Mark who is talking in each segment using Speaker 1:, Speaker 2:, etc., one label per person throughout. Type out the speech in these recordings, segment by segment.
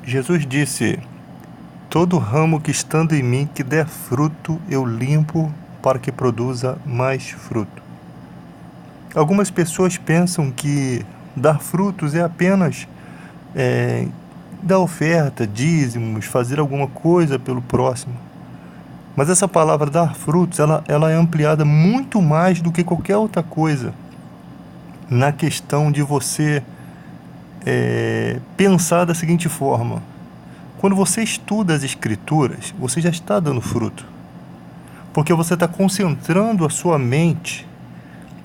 Speaker 1: Jesus disse: todo ramo que estando em mim que der fruto, eu limpo para que produza mais fruto. Algumas pessoas pensam que dar frutos é apenas dar oferta, dízimos, fazer alguma coisa pelo próximo. Mas essa palavra dar frutos, ela é ampliada muito mais do que qualquer outra coisa na questão de você pensar da seguinte forma: quando você estuda as escrituras, você já está dando fruto, porque você está concentrando a sua mente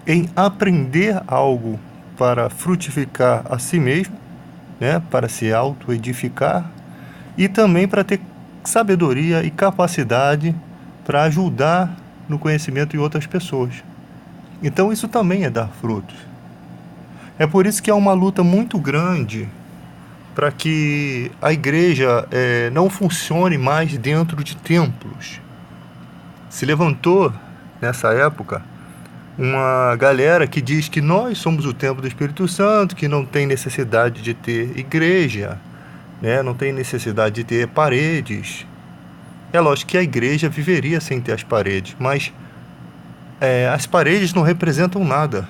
Speaker 1: em aprender algo para frutificar a si mesmo, né, para se auto-edificar e também para ter sabedoria e capacidade para ajudar no conhecimento de outras pessoas. Então isso também é dar frutos. É por isso que há uma luta muito grande para que a igreja não funcione mais dentro de templos. Se levantou nessa época uma galera que diz que nós somos o templo do Espírito Santo, que não tem necessidade de ter igreja, né? Não tem necessidade de ter paredes. É lógico que a igreja viveria sem ter as paredes, mas as paredes não representam nada.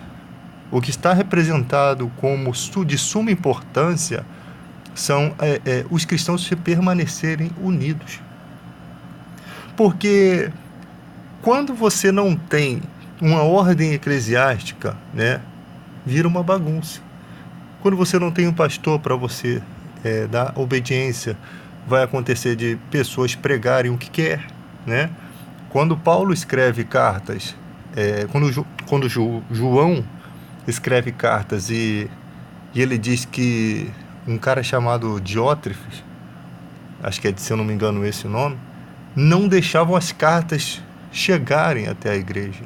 Speaker 1: O que está representado como de suma importância são os cristãos se permanecerem unidos. Porque quando você não tem uma ordem eclesiástica, né, vira uma bagunça. Quando você não tem um pastor para você dar obediência, vai acontecer de pessoas pregarem o que quer, né? Quando Paulo escreve cartas, quando João escreve cartas e ele diz que um cara chamado Diótrefes, acho que se eu não me engano esse nome, não deixavam as cartas chegarem até a igreja.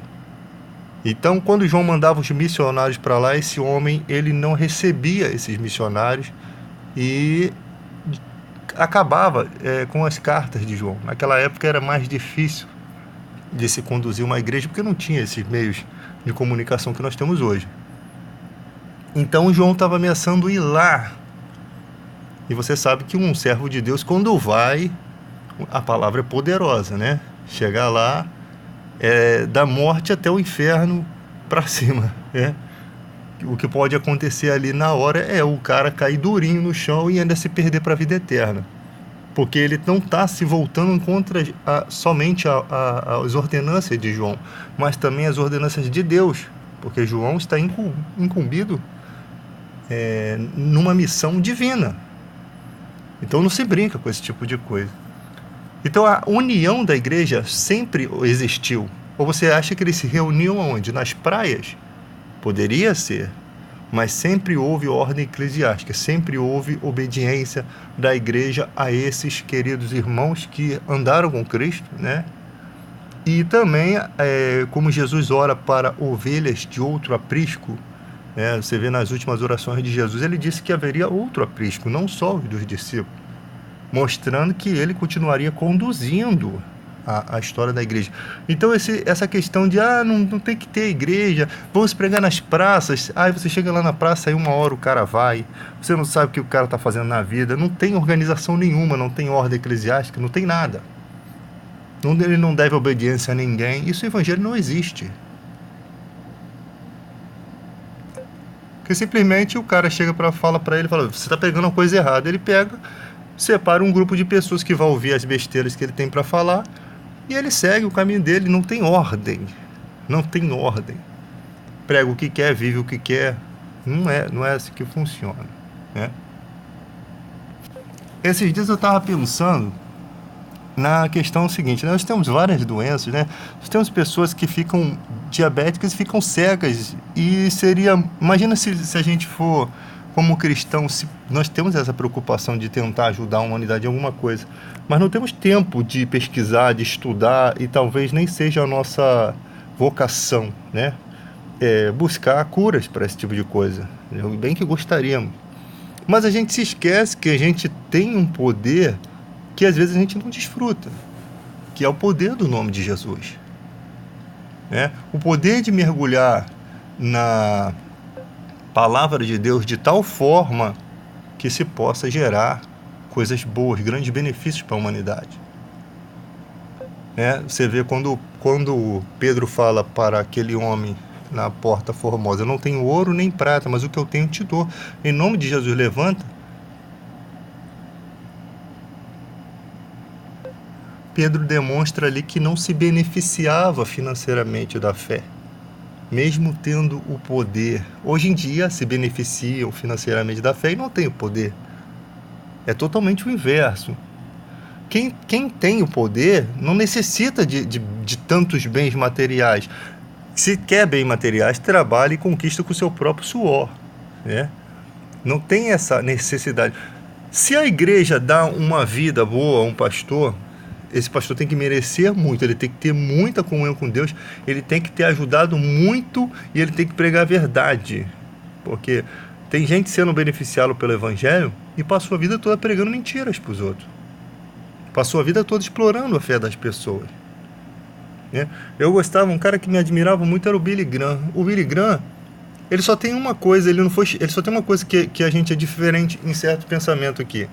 Speaker 1: Então, quando João mandava os missionários para lá, esse homem ele não recebia esses missionários e acabava com as cartas de João. Naquela época era mais difícil de se conduzir uma igreja porque não tinha esses meios de comunicação que nós temos hoje. Então João estava ameaçando ir lá. E você sabe que um servo de Deus, quando vai, a palavra é poderosa, né? Chegar lá, da morte até o inferno para cima, né? O que pode acontecer ali na hora é o cara cair durinho no chão e ainda se perder para a vida eterna. Porque ele não está se voltando contra somente as ordenanças de João, mas também as ordenanças de Deus. Porque João está incumbido numa missão divina. Então não se brinca com esse tipo de coisa. Então a união da igreja sempre existiu. Ou você acha que eles se reuniam onde? Nas praias? Poderia ser. Mas sempre houve ordem eclesiástica, sempre houve obediência da igreja a esses queridos irmãos que andaram com Cristo, né? E também, como Jesus ora para ovelhas de outro aprisco, né? Você vê nas últimas orações de Jesus, ele disse que haveria outro aprisco, não só os dos discípulos, mostrando que ele continuaria conduzindo a história da igreja. Então essa questão de não tem que ter igreja, vamos pregar nas praças, aí você chega lá na praça, aí uma hora o cara vai, você não sabe o que o cara está fazendo na vida, não tem organização nenhuma, não tem ordem eclesiástica, não tem nada. Ele não deve obediência a ninguém. Isso o evangelho não existe. Porque simplesmente o cara chega fala para ele, fala, você está pegando uma coisa errada. Ele pega, separa um grupo de pessoas que vai ouvir as besteiras que ele tem para falar e ele segue o caminho dele. Não tem ordem. Não tem ordem. Prega o que quer, vive o que quer. Não é assim que funciona, né? Esses dias eu estava pensando na questão seguinte, né? Nós temos várias doenças, né? Nós temos pessoas que ficam diabéticas e ficam cegas. E imagina se a gente for como cristão, nós temos essa preocupação de tentar ajudar a humanidade em alguma coisa, mas não temos tempo de pesquisar, de estudar, e talvez nem seja a nossa vocação, né? Buscar curas para esse tipo de coisa. Bem que gostaríamos. Mas a gente se esquece que a gente tem um poder que às vezes a gente não desfruta, que é o poder do nome de Jesus, né? O poder de mergulhar na palavra de Deus de tal forma que se possa gerar coisas boas, grandes benefícios para a humanidade. Você vê quando Pedro fala para aquele homem na porta formosa: eu não tenho ouro nem prata, mas o que eu tenho te dou. Em nome de Jesus, levanta. Pedro demonstra ali que não se beneficiava financeiramente da fé, mesmo tendo o poder. Hoje em dia se beneficiam financeiramente da fé e não tem o poder. É totalmente o inverso. Quem tem o poder não necessita de tantos bens materiais. Se quer bens materiais, trabalha e conquista com o seu próprio suor, né? Não tem essa necessidade. Se a igreja dá uma vida boa a um pastor, esse pastor tem que merecer muito, ele tem que ter muita comunhão com Deus, ele tem que ter ajudado muito e ele tem que pregar a verdade. Porque tem gente sendo beneficiado pelo evangelho e passou a vida toda pregando mentiras para os outros. Passou a vida toda explorando a fé das pessoas. Eu gostava, um cara que me admirava muito era o Billy Graham. O Billy Graham, ele só tem uma coisa, ele só tem uma coisa que a gente é diferente em certo pensamento aqui.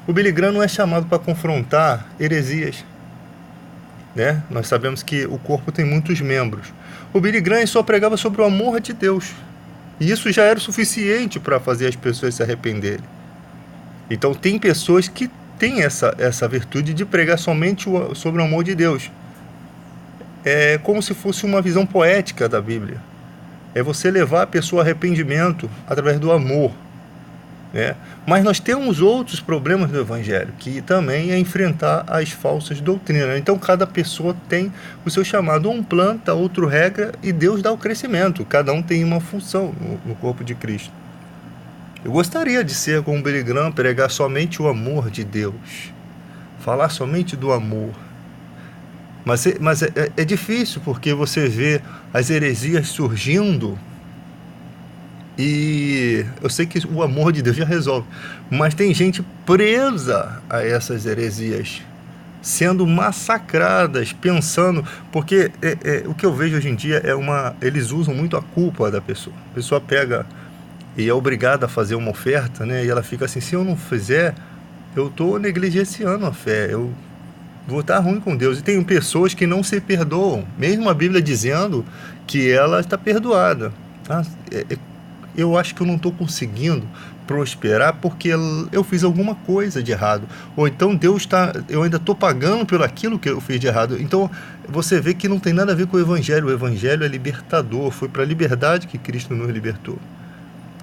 Speaker 1: O Billy Graham não é chamado para confrontar heresias. Nós sabemos que o corpo tem muitos membros. O Billy Graham só pregava sobre o amor de Deus. E isso já era o suficiente para fazer as pessoas se arrependerem. Então tem pessoas que têm essa virtude de pregar somente sobre o amor de Deus. É como se fosse uma visão poética da Bíblia. É você levar a pessoa ao arrependimento através do amor. Mas nós temos outros problemas do Evangelho, que também é enfrentar as falsas doutrinas. Então cada pessoa tem o seu chamado. Um planta, outro rega, e Deus dá o crescimento. Cada um tem uma função no corpo de Cristo. Eu gostaria de ser como Billy Graham, pregar somente o amor de Deus, falar somente do amor. Mas é difícil, porque você vê as heresias surgindo. E eu sei que o amor de Deus já resolve, mas tem gente presa a essas heresias, sendo massacradas, pensando, porque o que eu vejo hoje em dia eles usam muito a culpa da pessoa. A pessoa pega e é obrigada a fazer uma oferta, e ela fica assim: se eu não fizer, eu estou negligenciando a fé, eu vou estar ruim com Deus. E tem pessoas que não se perdoam, mesmo a Bíblia dizendo que ela está perdoada. Eu acho que eu não estou conseguindo prosperar porque eu fiz alguma coisa de errado. Ou então eu ainda estou pagando pelo aquilo que eu fiz de errado. Então você vê que não tem nada a ver com o Evangelho. O Evangelho é libertador. Foi para a liberdade que Cristo nos libertou.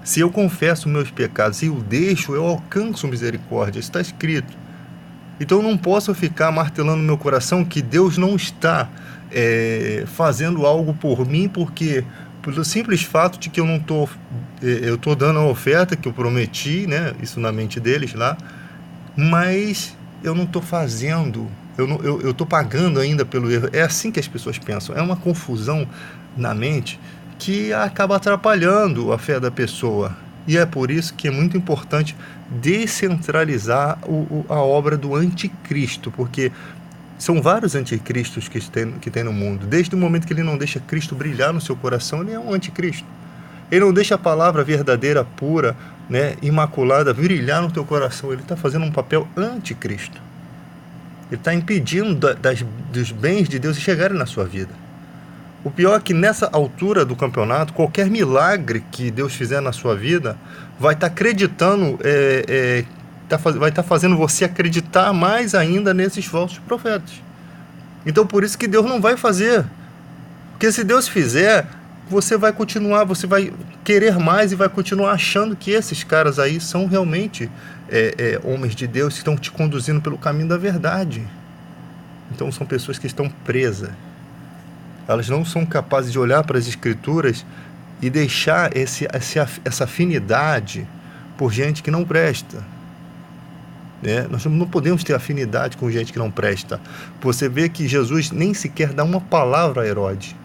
Speaker 1: Se eu confesso meus pecados e o deixo, eu alcanço misericórdia. Isso está escrito. Então eu não posso ficar martelando no meu coração que Deus não está fazendo algo por mim, porque pelo simples fato de que eu estou dando a oferta que eu prometi, isso na mente deles lá, mas eu não estou fazendo, eu estou pagando ainda pelo erro. É assim que as pessoas pensam. É uma confusão na mente que acaba atrapalhando a fé da pessoa. E é por isso que é muito importante descentralizar a obra do anticristo, porque são vários anticristos que tem no mundo. Desde o momento que ele não deixa Cristo brilhar no seu coração, ele é um anticristo. Ele não deixa a palavra verdadeira, pura, imaculada, brilhar no teu coração. Ele está fazendo um papel anticristo. Ele está impedindo dos bens de Deus chegarem na sua vida. O pior é que nessa altura do campeonato, qualquer milagre que Deus fizer na sua vida vai estar acreditando, vai estar fazendo você acreditar mais ainda nesses falsos profetas. Então por isso que Deus não vai fazer. Porque se Deus fizer, você vai continuar, você vai querer mais e vai continuar achando que esses caras aí são realmente homens de Deus que estão te conduzindo pelo caminho da verdade. Então são pessoas que estão presas. Elas não são capazes de olhar para as Escrituras e deixar essa afinidade por gente que não presta. Nós não podemos ter afinidade com gente que não presta. Você vê que Jesus nem sequer dá uma palavra a Herodes.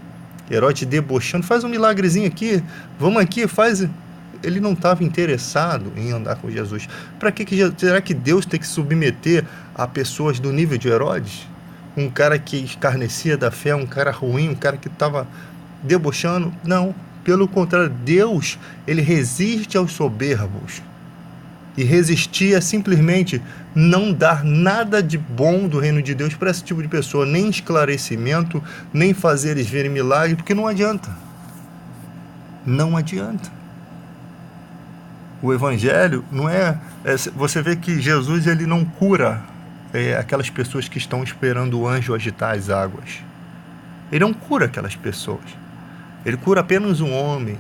Speaker 1: Herodes debochando: faz um milagrezinho aqui, vamos aqui, faz. Ele não estava interessado em andar com Jesus. Para que será que Deus tem que submeter a pessoas do nível de Herodes? Um cara que escarnecia da fé, um cara ruim, um cara que estava debochando? Não, pelo contrário, Deus, ele resiste aos soberbos. E resistir é simplesmente não dar nada de bom do reino de Deus para esse tipo de pessoa, nem esclarecimento, nem fazer eles verem milagre, porque não adianta. Não adianta. O evangelho não você vê que Jesus ele não cura aquelas pessoas que estão esperando o anjo agitar as águas. Ele não cura aquelas pessoas. Ele cura apenas um homem.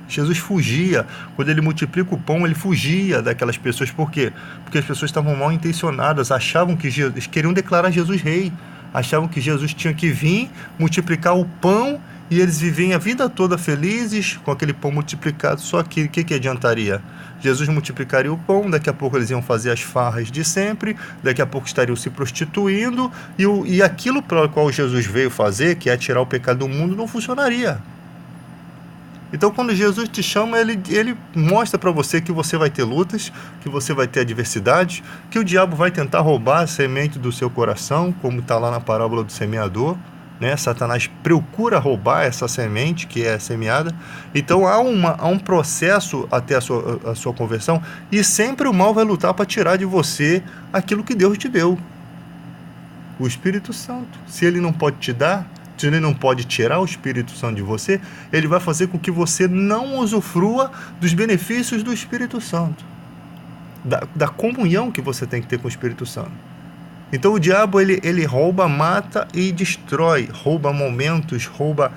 Speaker 1: Jesus fugia, quando ele multiplica o pão, ele fugia daquelas pessoas. Por quê? Porque as pessoas estavam mal intencionadas, achavam que Jesus, queriam declarar Jesus rei, achavam que Jesus tinha que vir, multiplicar o pão, e eles viviam a vida toda felizes com aquele pão multiplicado. Só que o que adiantaria? Jesus multiplicaria o pão, daqui a pouco eles iam fazer as farras de sempre, daqui a pouco estariam se prostituindo, e aquilo para o qual Jesus veio fazer, que é tirar o pecado do mundo, não funcionaria. Então, quando Jesus te chama, ele mostra para você que você vai ter lutas, que você vai ter adversidades, que o diabo vai tentar roubar a semente do seu coração, como está lá na parábola do semeador, né? Satanás procura roubar essa semente que é semeada. Então, há um processo até a sua conversão, e sempre o mal vai lutar para tirar de você aquilo que Deus te deu. O Espírito Santo. Se ele não pode te dar, se ele não pode tirar o Espírito Santo de você, ele vai fazer com que você não usufrua dos benefícios do Espírito Santo, da comunhão que você tem que ter com o Espírito Santo. Então o diabo ele rouba, mata e destrói, rouba momentos, rouba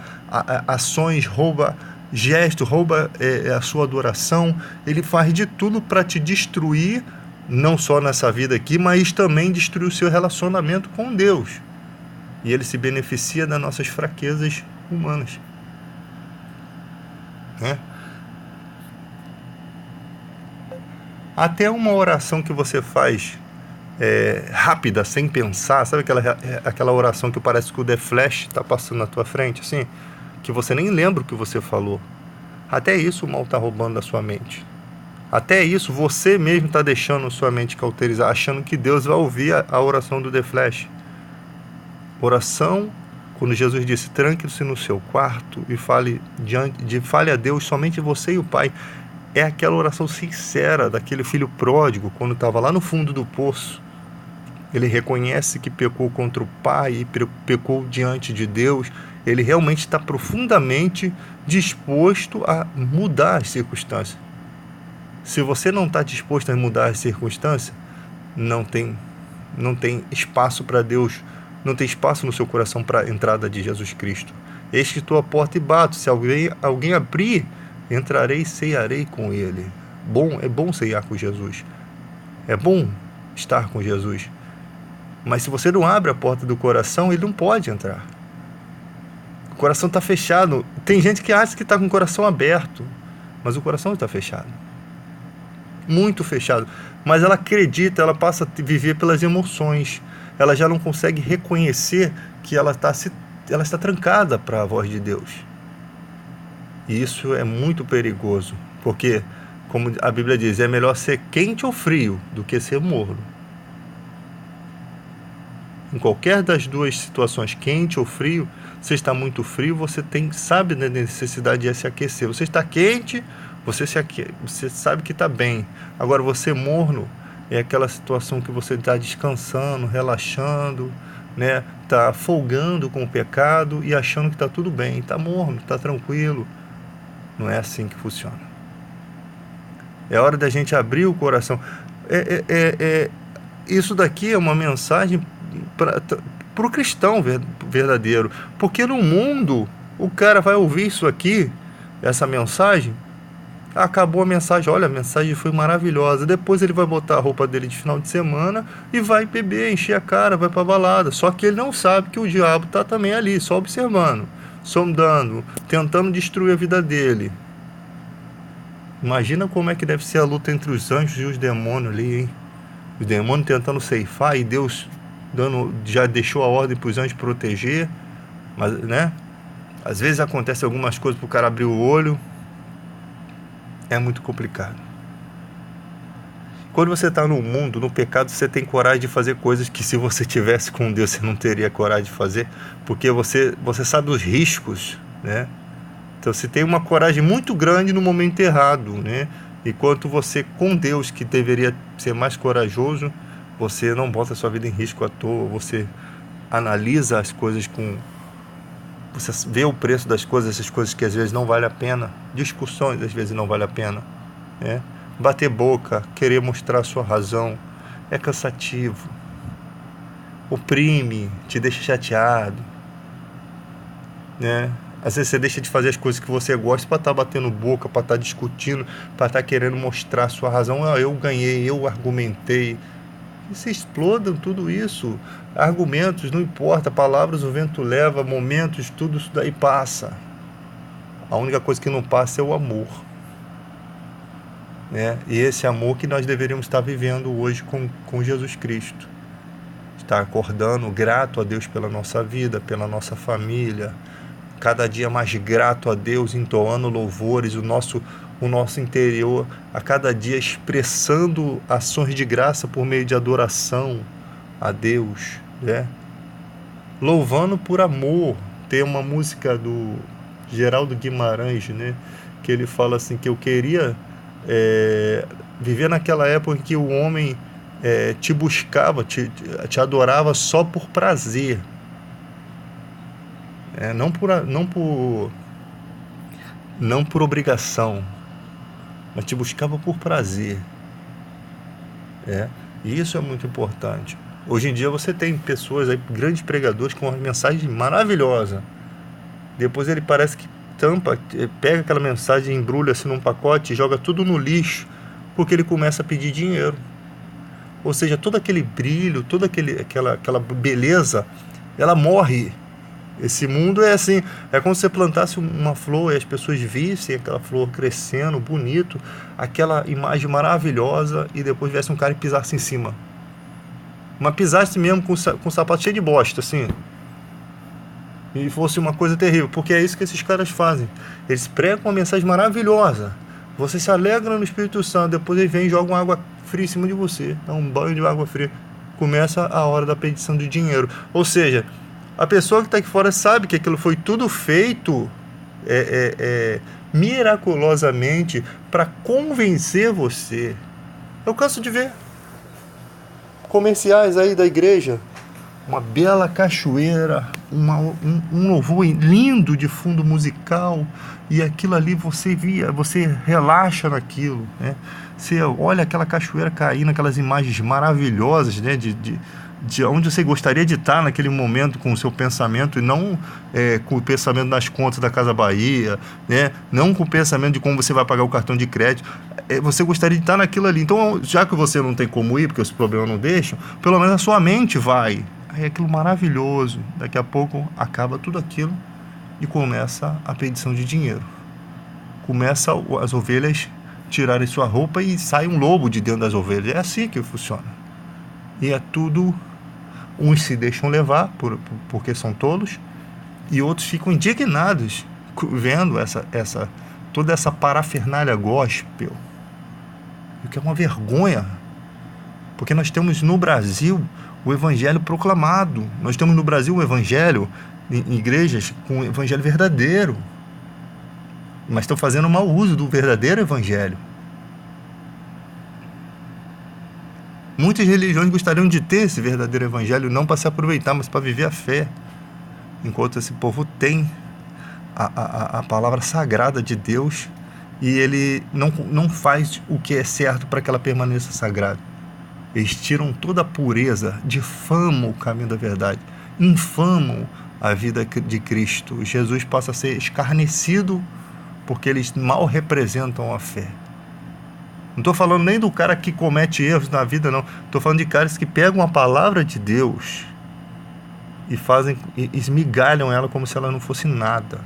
Speaker 1: ações, rouba gestos, rouba a sua adoração. Ele faz de tudo para te destruir, não só nessa vida aqui, mas também destruir o seu relacionamento com Deus. E ele se beneficia das nossas fraquezas humanas. Né? Até uma oração que você faz rápida, sem pensar, sabe aquela oração que parece que o The Flash está passando na tua frente, assim, que você nem lembra o que você falou. Até isso o mal está roubando da sua mente. Até isso você mesmo está deixando sua mente cauterizar, achando que Deus vai ouvir a oração do The Flash. Oração, quando Jesus disse, tranque-se no seu quarto e fale a Deus, somente você e o Pai. É aquela oração sincera daquele filho pródigo, quando estava lá no fundo do poço. Ele reconhece que pecou contra o Pai e pecou diante de Deus. Ele realmente está profundamente disposto a mudar as circunstâncias. Se você não está disposto a mudar as circunstâncias, não tem espaço para Deus. Não tem espaço no seu coração para a entrada de Jesus Cristo. Eis que estou à porta e bato. Se alguém abrir, entrarei e ceiarei com ele. É bom ceiar com Jesus. É bom estar com Jesus. Mas se você não abre a porta do coração, ele não pode entrar. O coração está fechado. Tem gente que acha que está com o coração aberto, mas o coração está fechado. Muito fechado. Mas ela acredita, ela passa a viver pelas emoções. Ela já não consegue reconhecer que ela está trancada para a voz de Deus. E isso é muito perigoso, porque, como a Bíblia diz, é melhor ser quente ou frio do que ser morno. Em qualquer das duas situações, quente ou frio, você está muito frio, você sabe da necessidade de se aquecer. Você está quente, você sabe que está bem. Agora, você morno, é aquela situação que você está descansando, relaxando, né? Está folgando com o pecado e achando que está tudo bem. Está morno, está tranquilo. Não é assim que funciona. É hora da gente abrir o coração. Isso daqui é uma mensagem para o cristão verdadeiro. Porque no mundo, o cara vai ouvir isso aqui, essa mensagem. Acabou a mensagem, olha, a mensagem foi maravilhosa. Depois ele vai botar a roupa dele de final de semana e vai beber, encher a cara, vai pra balada. Só que ele não sabe que o diabo tá também ali, só observando, sondando, tentando destruir a vida dele. Imagina como é que deve ser a luta entre os anjos e os demônios ali, hein? Os demônios tentando ceifar e Deus já deixou a ordem para os anjos proteger. Mas, né? Às vezes acontece algumas coisas pro cara abrir o olho. É muito complicado. Quando você está no mundo, no pecado, você tem coragem de fazer coisas que se você tivesse com Deus, você não teria coragem de fazer, porque você sabe os riscos, né? Então você tem uma coragem muito grande no momento errado, né? Enquanto você, com Deus, que deveria ser mais corajoso, você não bota a sua vida em risco à toa, você analisa as coisas com... Você vê o preço das coisas, essas coisas que às vezes não vale a pena, discussões às vezes não vale a pena, né? Bater boca, querer mostrar a sua razão, é cansativo, oprime, te deixa chateado, né? Às vezes você deixa de fazer as coisas que você gosta para estar batendo boca, para estar discutindo, para estar querendo mostrar a sua razão. Ah, eu ganhei, eu argumentei. E se explodam tudo isso. Argumentos, não importa, palavras o vento leva, momentos, tudo isso daí passa. A única coisa que não passa é o amor, né? E esse amor que nós deveríamos estar vivendo hoje com Jesus Cristo. Estar acordando, grato a Deus pela nossa vida, pela nossa família, cada dia mais grato a Deus, entoando louvores, o nosso interior, a cada dia expressando ações de graça por meio de adoração a Deus, né? Louvando por amor. Tem uma música do Geraldo Guimarães, né? Que ele fala assim, que eu queria viver naquela época em que o homem te buscava, te adorava só por prazer. Não por obrigação, mas te buscava por prazer. E isso é muito importante. Hoje em dia você tem pessoas aí, grandes pregadores, com uma mensagem maravilhosa. Depois ele parece que pega aquela mensagem, embrulha assim num pacote e joga tudo no lixo, porque ele começa a pedir dinheiro. Ou seja, todo aquele brilho, toda aquela beleza, ela morre. Esse mundo é assim, é como se você plantasse uma flor e as pessoas vissem aquela flor crescendo, bonito, aquela imagem maravilhosa, e depois viesse um cara e pisasse em cima. Mas pisasse mesmo com o sapato cheio de bosta, assim. E fosse uma coisa terrível, porque é isso que esses caras fazem. Eles pregam uma mensagem maravilhosa, você se alegra no Espírito Santo, depois eles vêm e jogam água fria em cima de você, dá um banho de água fria. Começa a hora da petição de dinheiro. Ou seja, a pessoa que está aqui fora sabe que aquilo foi tudo feito miraculosamente para convencer você. Eu canso de ver comerciais aí da igreja, uma bela cachoeira, um louvor lindo de fundo musical, e aquilo ali você relaxa naquilo, né? Você olha aquela cachoeira caindo, aquelas imagens maravilhosas, né? De onde você gostaria de estar naquele momento com o seu pensamento, e não com o pensamento nas contas da Casa Bahia, né? Não com o pensamento de como você vai pagar o cartão de crédito. Você gostaria de estar naquilo ali. Então, já que você não tem como ir, porque os problemas não deixam, pelo menos a sua mente vai. Aí é aquilo maravilhoso. Daqui a pouco acaba tudo aquilo e começa a petição de dinheiro. Começa as ovelhas tirarem sua roupa e sai um lobo de dentro das ovelhas. É assim que funciona. E é tudo... Uns se deixam levar porque são tolos, e outros ficam indignados vendo toda essa parafernália gospel, o que é uma vergonha, porque nós temos no Brasil o evangelho proclamado, nós temos no Brasil o evangelho em igrejas com o evangelho verdadeiro, mas estão fazendo mau uso do verdadeiro evangelho. Muitas religiões gostariam de ter esse verdadeiro evangelho, não para se aproveitar, mas para viver a fé. Enquanto esse povo tem a palavra sagrada de Deus, e ele não faz o que é certo para que ela permaneça sagrada. Eles tiram toda a pureza, difamam o caminho da verdade, infamam a vida de Cristo. Jesus passa a ser escarnecido porque eles mal representam a fé. Não estou falando nem do cara que comete erros na vida, não. Estou falando de caras que pegam a palavra de Deus e esmigalham ela como se ela não fosse nada.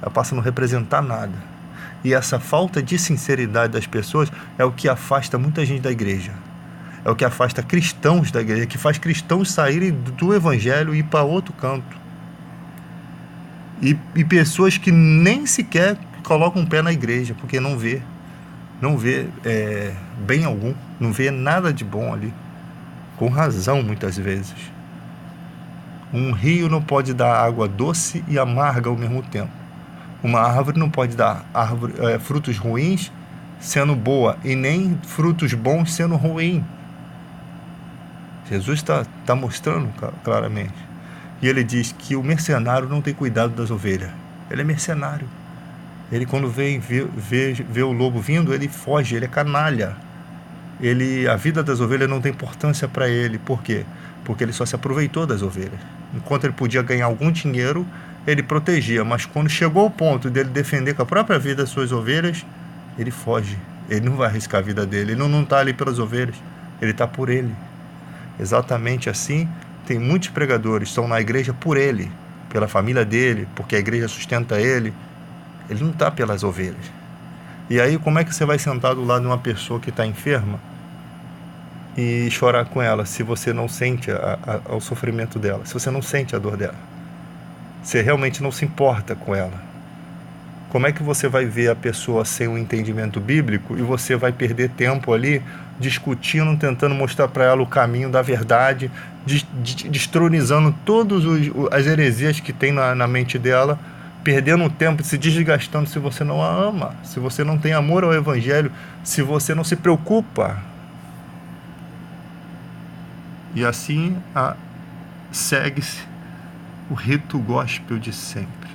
Speaker 1: Ela passa a não representar nada. E essa falta de sinceridade das pessoas é o que afasta muita gente da igreja. É o que afasta cristãos da igreja, que faz cristãos saírem do evangelho e ir para outro canto. E pessoas que nem sequer colocam um pé na igreja, porque não vê bem algum, não vê nada de bom ali, com razão muitas vezes. Um rio não pode dar água doce e amarga ao mesmo tempo. Uma árvore não pode dar frutos ruins sendo boa e nem frutos bons sendo ruim. Jesus está mostrando claramente. E ele diz que o mercenário não tem cuidado das ovelhas. Ele é mercenário. Ele, quando vê o lobo vindo, ele foge, ele é canalha. A vida das ovelhas não tem importância para ele. Por quê? Porque ele só se aproveitou das ovelhas. Enquanto ele podia ganhar algum dinheiro, ele protegia. Mas quando chegou ao ponto dele defender com a própria vida as suas ovelhas, ele foge. Ele não vai arriscar a vida dele. Ele não está ali pelas ovelhas. Ele está por ele. Exatamente assim, tem muitos pregadores que estão na igreja por ele, pela família dele, porque a igreja sustenta ele. Ele não está pelas ovelhas. E aí, como é que você vai sentar do lado de uma pessoa que está enferma e chorar com ela, se você não sente o sofrimento dela, se você não sente a dor dela? Você realmente não se importa com ela. Como é que você vai ver a pessoa sem um entendimento bíblico e você vai perder tempo ali discutindo, tentando mostrar para ela o caminho da verdade, destronizando todas as heresias que tem na mente dela, perdendo tempo, se desgastando se você não a ama, se você não tem amor ao evangelho, se você não se preocupa. E assim segue-se o rito gospel de sempre.